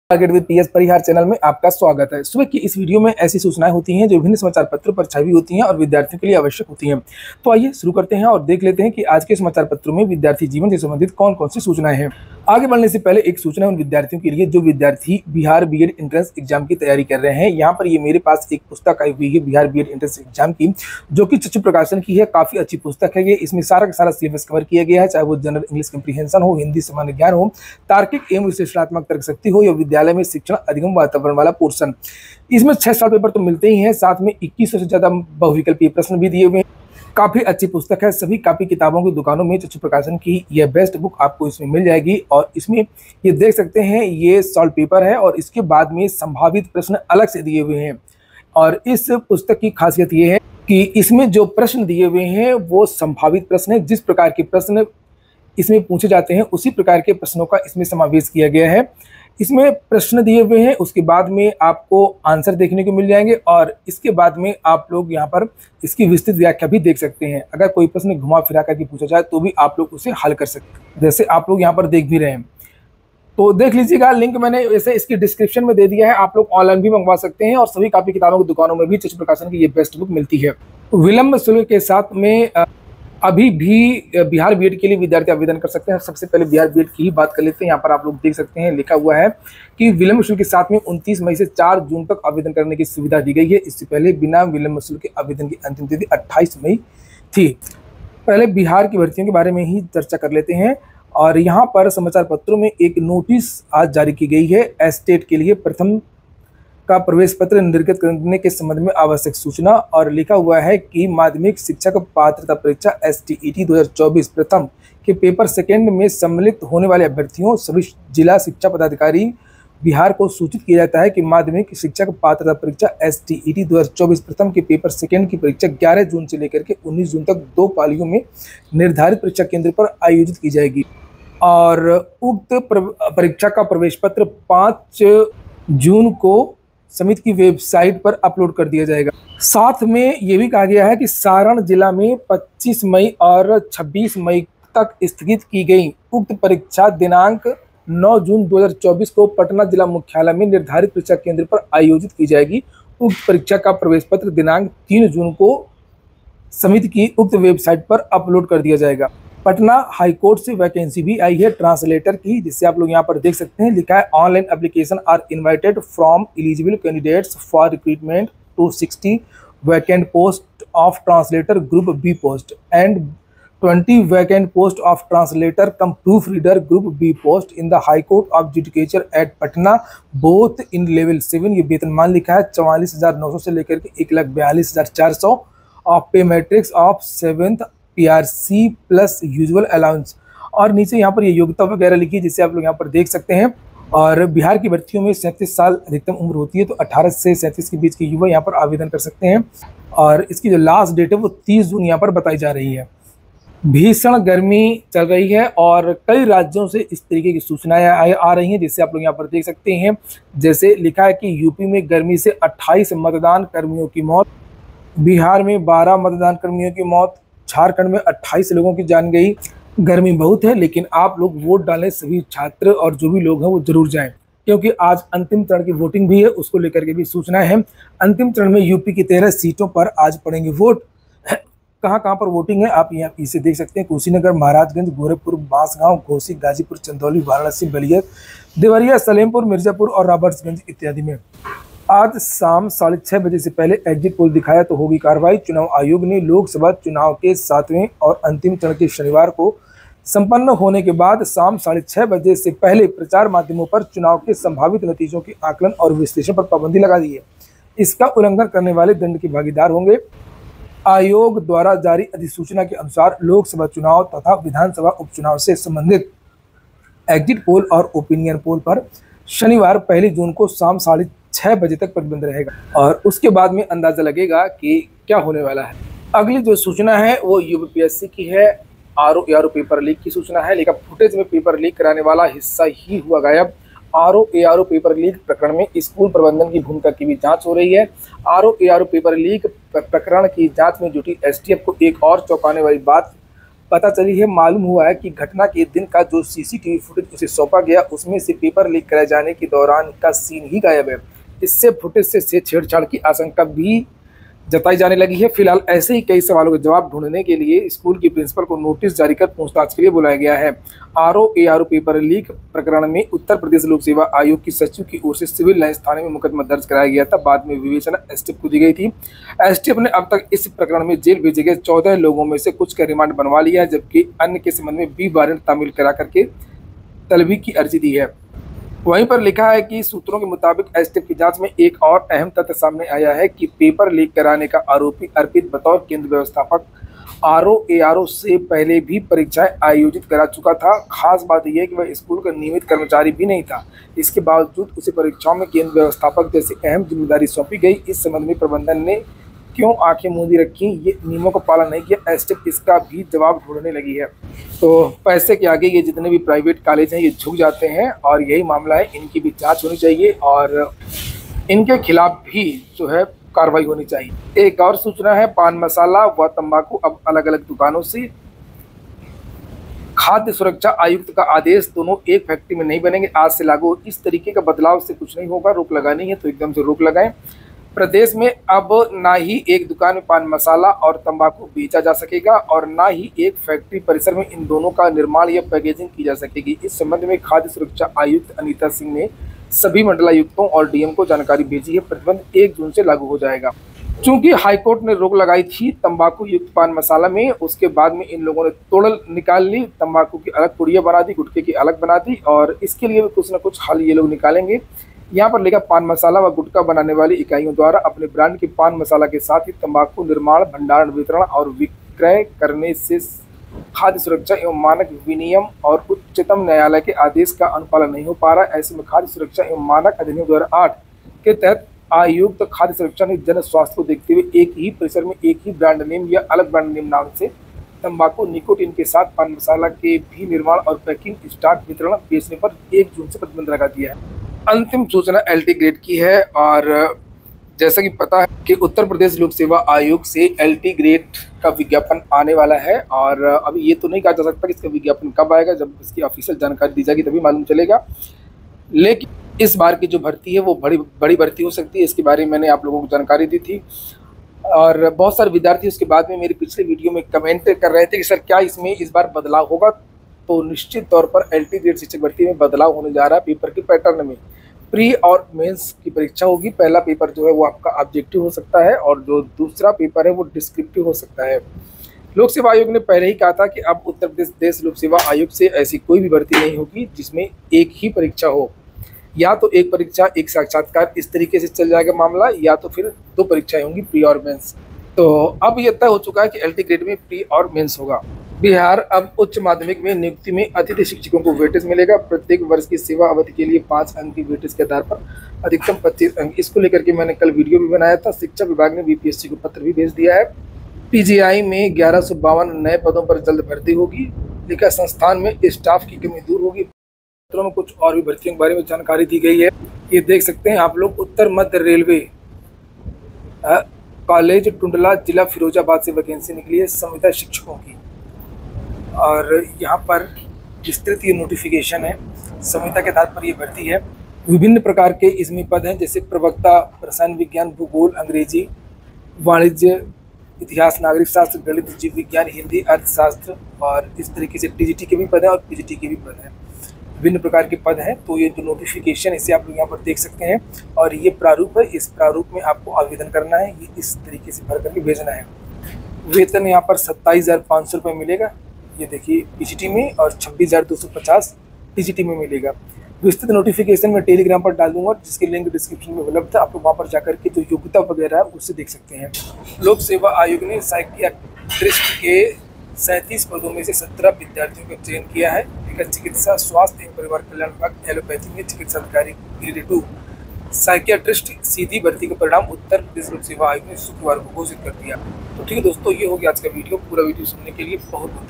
Target with PS Parihar channel में आपका स्वागत है। सुबह की इस वीडियो में ऐसी सूचनाएं होती हैं जो विभिन्न समाचार पत्रों पर छाई होती हैं और विद्यार्थियों के लिए आवश्यक होती हैं। तो आइए शुरू करते हैं और देख लेते हैं कि आज के समाचार पत्रों में विद्यार्थी जीवन से संबंधित कौन कौन सी सूचनाएं हैं। आगे बढ़ने से पहले एक सूचना उन विद्यार्थियों के लिए जो विद्यार्थी बिहार बीएड एंट्रेंस एग्जाम की तैयारी कर रहे हैं। यहाँ पर ये मेरे पास एक पुस्तक आई हुई है बिहार बीएड एंट्रेंस एग्जाम की, जो कि चक्षु प्रकाशन की है। काफी अच्छी पुस्तक है ये। इसमें सारा का सारा सिलेबस कवर किया गया है, चाहे वो जनरल इंग्लिश कम्प्रीहेंशन हो, हिंदी सामान्य ज्ञान हो, तार्किक एवं विश्लेषणात्मक तर्क शक्ति हो या विद्यालय में शिक्षण अधिगम वातावरण वाला पोर्शन। इसमें 6 साल पेपर तो मिलते ही हैं, साथ में 2100 से ज्यादा बहुविकल्पीय प्रश्न भी दिए हुए हैं। काफी अच्छी पुस्तक है। सभी कापी किताबों की दुकानों में चक्षु प्रकाशन की यह बेस्ट बुक आपको इसमें मिल जाएगी। और इसमें ये देख सकते हैं, ये सॉल्व पेपर है और इसके बाद में संभावित प्रश्न अलग से दिए हुए हैं। और इस पुस्तक की खासियत ये है कि इसमें जो प्रश्न दिए हुए हैं वो संभावित प्रश्न है। जिस प्रकार के प्रश्न इसमें पूछे जाते हैं उसी प्रकार के प्रश्नों का इसमें समावेश किया गया है। इसमें प्रश्न दिए हुए हैं, उसके बाद में आपको आंसर देखने को मिल जाएंगे और इसके बाद में आप लोग यहाँ पर इसकी विस्तृत व्याख्या भी देख सकते हैं। अगर कोई प्रश्न घुमा फिरा करके पूछा जाए तो भी आप लोग उसे हल कर सकते हैं, जैसे आप लोग यहाँ पर देख भी रहे हैं। तो देख लीजिएगा, लिंक मैंने वैसे इसकी डिस्क्रिप्शन में दे दिया है। आप लोग ऑनलाइन भी मंगवा सकते हैं और सभी कापी किताबों की दुकानों में भी चक्षु प्रकाशन की ये बेस्ट बुक मिलती है विलंब शुल्क के साथ में। अभी भी बिहार बीएड के लिए विद्यार्थी आवेदन कर सकते हैं। सबसे पहले बिहार बीएड की ही बात कर लेते हैं। यहाँ पर आप लोग देख सकते हैं, लिखा हुआ है कि विलंब शुल्क के साथ में 29 मई से 4 जून तक आवेदन करने की सुविधा दी गई है। इससे पहले बिना विलंब शुल्क के आवेदन की अंतिम तिथि 28 मई थी। पहले बिहार की भर्तियों के बारे में ही चर्चा कर लेते हैं। और यहाँ पर समाचार पत्रों में एक नोटिस आज जारी की गई है। एस्टेट के लिए प्रथम का प्रवेश पत्र निर्गत करने के संबंध में आवश्यक सूचना। और लिखा हुआ है कि माध्यमिक शिक्षक पात्रता परीक्षा STET 2024 प्रथम के पेपर सेकंड में सम्मिलित होने वाले अभ्यर्थियों सभी जिला शिक्षा पदाधिकारी बिहार को सूचित किया जाता है कि माध्यमिक शिक्षक पात्रता परीक्षा STET 2024 प्रथम के पेपर सेकंड की परीक्षा 11 जून से लेकर के 19 जून तक 2 पालियों में निर्धारित परीक्षा केंद्र पर आयोजित की जाएगी। और उक्त परीक्षा का प्रवेश पत्र 5 जून को समिति की वेबसाइट पर अपलोड कर दिया जाएगा। साथ में ये भी कहा गया है कि सारण जिला में 25 मई और 26 मई तक स्थगित की गई उक्त परीक्षा दिनांक 9 जून 2024 को पटना जिला मुख्यालय में निर्धारित परीक्षा केंद्र पर आयोजित की जाएगी। उक्त परीक्षा का प्रवेश पत्र दिनांक 3 जून को समिति की उक्त वेबसाइट पर अपलोड कर दिया जाएगा। पटना हाईकोर्ट से वैकेंसी भी आई है ट्रांसलेटर की, जिससे आप लोग यहाँ पर देख सकते हैं, लिखा है online application are invited from eligible candidates for recruitment to 60 vacant post of translator group B post and 20 vacant post of translator cum proof reader group B post in the high court of judicature at Patna both in level 7। ये वेतनमान लिखा है 44,900 से लेकर के 1,42,400 of पे matrix of 7th PRC plus usual allowance. और नीचे यहाँ पर ये योग्यता वगैरह लिखी है, जिसे आप लोग यहाँ पर देख सकते हैं। और बिहार की भर्तियों में 37 साल अधिकतम उम्र होती है, तो 18 से 37 के बीच के युवा यहाँ पर आवेदन कर सकते हैं। और इसकी जो लास्ट डेट है वो 30 जून यहाँ पर बताई जा रही है। भीषण गर्मी चल रही है और कई राज्यों से इस तरीके की सूचनाएं आ रही हैं, जिससे आप लोग यहाँ पर देख सकते हैं। जैसे लिखा है कि यूपी में गर्मी से 28 मतदान कर्मियों की मौत, बिहार में 12 मतदान कर्मियों की मौत, झारखंड में 28 लोगों की जान गई। गर्मी बहुत है, लेकिन आप लोग वोट डालें। सभी छात्र और जो भी लोग हैं वो जरूर जाएं, क्योंकि आज अंतिम चरण की वोटिंग भी है, उसको लेकर के भी सूचना है। अंतिम चरण में यूपी की 13 सीटों पर आज पड़ेंगे वोट। कहाँ कहाँ पर वोटिंग है आप यहाँ इसे देख सकते हैं। कुशीनगर, महाराजगंज, गोरखपुर, बांसगांव, घोसी, गाजीपुर, चंदौली, वाराणसी, बलिया, देवरिया, सलेमपुर, मिर्जापुर और रॉबर्ट्सगंज इत्यादि में आज शाम 6:30 बजे से पहले एग्जिट पोल दिखाया तो होगी कार्रवाई। चुनाव आयोग ने लोकसभा चुनाव के 7वें और अंतिम चरण के शनिवार को संपन्न होने के बाद शाम 6:30 बजे से पहले प्रचार माध्यमों पर चुनाव के संभावित नतीजों के आकलन और विश्लेषण पर पाबंदी लगा दी है। इसका उल्लंघन करने वाले दंड के भागीदार होंगे। आयोग द्वारा जारी अधिसूचना के अनुसार लोकसभा चुनाव तथा विधानसभा उपचुनाव से संबंधित एग्जिट पोल और ओपिनियन पोल पर शनिवार 1 जून को शाम 6:30 बजे तक प्रतिबंध रहेगा। और उसके बाद में अंदाजा लगेगा कि क्या होने वाला है। अगली जो सूचना है वो यूपीएससी की है। RO-ARO पेपर लीक की सूचना है, लेकिन फुटेज में पेपर लीक कराने वाला हिस्सा ही हुआ गायब। RO-ARO पेपर लीक प्रकरण में स्कूल प्रबंधन की भूमिका की भी जांच हो रही है। RO-ARO पेपर लीक प्रकरण की जांच में जुटी STF को एक और चौंकाने वाली बात पता चली है, मालूम हुआ है कि घटना के दिन का जो सीसीटीवी फुटेज उसे सौंपा गया उसमें से पेपर लीक कराए जाने के दौरान का सीन ही गायब है। इससे फुटेज से छेड़छाड़ की आशंका भी जताई जाने लगी है। फिलहाल ऐसे ही कई सवालों के जवाब ढूंढने के लिए स्कूल की प्रिंसिपल को नोटिस जारी कर पूछताछ के लिए बुलाया गया है। आरओ पेपर लीक प्रकरण में उत्तर प्रदेश लोक सेवा आयोग की सचिव की ओर से सिविल लाइंस थाने में मुकदमा दर्ज कराया गया था। बाद में विवेचना एसटीएफ को दी गई थी। एसटीएफ ने अब तक इस प्रकरण में जेल भेजे गए 14 लोगों में से कुछ का रिमांड बनवा लिया है, जबकि अन्य के संबंध में बी वारंट तामील करा करके तलबी की अर्जी दी है। वहीं पर लिखा है कि सूत्रों के मुताबिक एसटीएफ की जांच में एक और अहम तथ्य सामने आया है कि पेपर लीक कराने का आरोपी अर्पित बतौर केंद्र व्यवस्थापक आरओ से पहले भी परीक्षाएं आयोजित करा चुका था। खास बात यह है कि वह स्कूल का नियमित कर्मचारी भी नहीं था। इसके बावजूद उसे परीक्षाओं में केंद्र व्यवस्थापक जैसी अहम जिम्मेदारी सौंपी गई। इस संबंध में प्रबंधन ने क्यों आंखें मूंदी रखी, ये नियमों का पालन नहीं किया, एसटीएफ इसका भी जवाब ढूंढने लगी है। तो पैसे के आगे ये जितने भी प्राइवेट कॉलेज हैं ये झुक जाते हैं और यही मामला है। इनकी भी जांच होनी चाहिए और इनके खिलाफ भी जो है कार्रवाई होनी चाहिए। एक और सूचना है, पान मसाला व तंबाकू अब अलग अलग दुकानों से। खाद्य सुरक्षा आयुक्त का आदेश, दोनों एक फैक्ट्री में नहीं बनेंगे, आज से लागू। इस तरीके का बदलाव से कुछ नहीं होगा। रोक लगानी है तो एकदम से रोक लगाएं। प्रदेश में अब ना ही एक दुकान में पान मसाला और तंबाकू बेचा जा सकेगा और ना ही एक फैक्ट्री परिसर में इन दोनों का निर्माण या पैकेजिंग की जा सकेगी। इस संबंध में खाद्य सुरक्षा आयुक्त अनीता सिंह ने सभी मंडलायुक्तों और डीएम को जानकारी भेजी है। प्रतिबंध 1 जून से लागू हो जाएगा। चूंकि हाईकोर्ट ने रोक लगाई थी तंबाकू युक्त पान मसाला में, उसके बाद में इन लोगों ने तोड़ निकाल ली। तंबाकू की अलग पुड़िया बना दी, गुटखे की अलग बना दी और इसके लिए भी कुछ न कुछ हल ये लोग निकालेंगे। यहाँ पर लिखा, पान मसाला व गुटखा बनाने वाली इकाइयों द्वारा अपने ब्रांड के पान मसाला के साथ ही तंबाकू निर्माण, भंडारण, वितरण और विक्रय करने से खाद्य सुरक्षा एवं मानक विनियम और उच्चतम न्यायालय के आदेश का अनुपालन नहीं हो पा रहा है। ऐसे में खाद्य सुरक्षा एवं मानक अधिनियम 2008 के तहत आयुक्त खाद्य सुरक्षा ने जन स्वास्थ्य को देखते हुए एक ही परिसर में एक ही ब्रांड नेम या अलग ब्रांड नेम नाम से तंबाकू, निकोटीन के साथ पान मसाला के भी निर्माण और पैकिंग, स्टॉक, वितरण, बेचने पर 1 जून से प्रतिबंध लगा दिया है। अंतिम सूचना एलटी ग्रेड की है और जैसा कि पता है कि उत्तर प्रदेश लोक सेवा आयोग से एलटी ग्रेड का विज्ञापन आने वाला है और अभी ये तो नहीं कहा जा सकता कि इसका विज्ञापन कब आएगा। जब इसकी ऑफिशियल जानकारी दी जाएगी तभी मालूम चलेगा। लेकिन इस बार की जो भर्ती है वो बड़ी भर्ती हो सकती है। इसके बारे में मैंने आप लोगों को जानकारी दी थी और बहुत सारे विद्यार्थी उसके बाद में मेरी पिछले वीडियो में कमेंट कर रहे थे कि सर क्या इसमें इस बार बदलाव होगा। तो निश्चित तौर पर एलटी ग्रेड शिक्षक भर्ती में बदलाव होने जा रहा है। पेपर के पैटर्न में प्री और मेंस की परीक्षा होगी। पहला पेपर जो है वो आपका ऑब्जेक्टिव हो सकता है और जो दूसरा पेपर है वो डिस्क्रिप्टिव हो सकता है। लोक सेवा आयोग ने पहले ही कहा था कि अब उत्तर प्रदेश लोक सेवा आयोग से ऐसी कोई भी भर्ती नहीं होगी जिसमें एक ही परीक्षा हो। या तो एक परीक्षा, एक साक्षात्कार, इस तरीके से चल जाएगा मामला, या तो फिर 2 परीक्षाएं होंगी, प्री और मेंस। तो अब ये तय हो चुका है कि एलटी ग्रेड में प्री और मेंस होगा। बिहार अब उच्च माध्यमिक में नियुक्ति में अतिथि शिक्षकों को वेटेज मिलेगा। प्रत्येक वर्ष की सेवा अवधि के लिए 5 अंक की वेटेज के आधार पर अधिकतम 25 अंक। इसको लेकर के मैंने कल वीडियो भी बनाया था। शिक्षा विभाग ने बीपीएससी को पत्र भी भेज दिया है। पीजीआई में 1152 नए पदों पर जल्द भर्ती होगी। लिखा, संस्थान में स्टाफ की कमी दूर होगी। पत्रों में कुछ और भी भर्तियों के बारे में जानकारी दी गई है। ये देख सकते हैं आप लोग। उत्तर मध्य रेलवे कॉलेज टुंडला, जिला फिरोजाबाद से वैकेंसी निकली है संविदा शिक्षकों की और यहाँ पर विस्तृत ये नोटिफिकेशन है। संविदा के आधार पर ये भर्ती है। विभिन्न प्रकार के इसमें पद हैं, जैसे प्रवक्ता, रसायन विज्ञान, भूगोल, अंग्रेजी, वाणिज्य, इतिहास, नागरिक शास्त्र, गणित, जीव विज्ञान, हिंदी, अर्थशास्त्र और इस तरीके से टीजीटी के भी पद हैं और पीजीटी के भी पद हैं। विभिन्न प्रकार के पद हैं। तो ये जो नोटिफिकेशन इसे आप लोग यहाँ पर देख सकते हैं और ये प्रारूप है। इस प्रारूप में आपको आवेदन करना है। ये इस तरीके से भर करके भेजना है। वेतन यहाँ पर 27,500 रुपये मिलेगा, ये देखिए पीजीटी में, और 26,250 टीजीटी में मिलेगा। विस्तृत नोटिफिकेशन में टेलीग्राम पर डाल दूंगा, जिसकी लिंक डिस्क्रिप्शन में उपलब्ध है। आप लोग वहाँ पर जाकर के जो योग्यता वगैरह है उससे देख सकते हैं। लोक सेवा आयोग ने साइकियाट्रिस्ट के 37 पदों में से 17 विद्यार्थियों का चयन किया है। चिकित्सा, स्वास्थ्य एवं परिवार कल्याण विभाग, एलोपैथी में चिकित्सा अधिकारी ग्रेड 2 साइकियाट्रिस्ट सीधी भर्ती का परिणाम उत्तर प्रदेश लोक सेवा आयोग ने शुक्रवार को घोषित कर दिया। तो ठीक है दोस्तों, ये हो गया आज का वीडियो। पूरा वीडियो सुनने के लिए बहुत बहुत